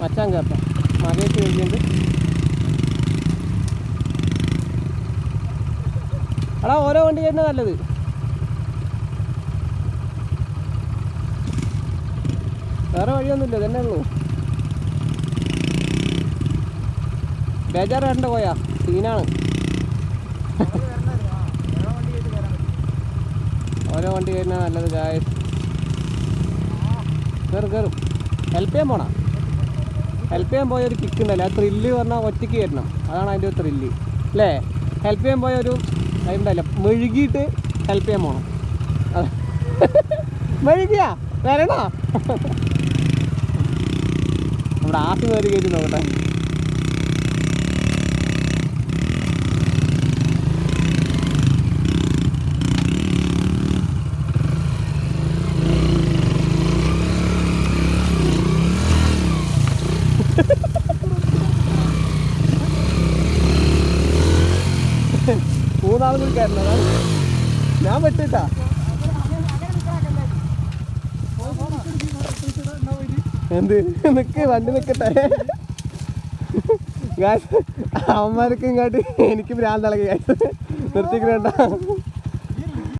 അച്ഛൻ കയറട്ടെ മകയൊക്കെ എഴുതിയുണ്ട്. എടാ ഓരോ വണ്ടി കയറുന്ന നല്ലത്. വേറെ വഴിയൊന്നുമില്ല, തന്നെ ഉള്ളൂ. ബേജാറ് കണ്ട പോയാ സീനാണ്. ഓരോ വണ്ടി കയറുന്ന നല്ലത്. കയറും ഹെൽപ്പ് ചെയ്യാൻ പോണം. ഹെൽപ്പ് ചെയ്യാൻ പോയ ഒരു കിക്ക് ഉണ്ടല്ലോ, ആ ത്രില്ല് പറഞ്ഞാൽ ഒറ്റയ്ക്ക് കയറണം. അതാണ് അതിൻ്റെ ഒരു ത്രില്ല് അല്ലേ? ഹെൽപ്പ് ചെയ്യാൻ പോയ ഒരു ഉണ്ടല്ലോ, മെഴുകിയിട്ട് ഹെൽപ്പ് ചെയ്യാൻ പോകണം. മെഴുകിയാ വരണോ? നമ്മുടെ ആദ്യം കയറി കയറ്റി നോക്കട്ടെ. മൂന്നാളും കൂടി കയറുന്നതാണ്. ഞാൻ പറ്റിട്ടാ. എന്ത് നിക്ക്, വണ്ടി നിൽക്കട്ടെ. അവന്മാർക്ക് ഇങ്ങോട്ട് എനിക്ക് ഭ്രാന്തളകി നിർത്തിക്കണ്ട.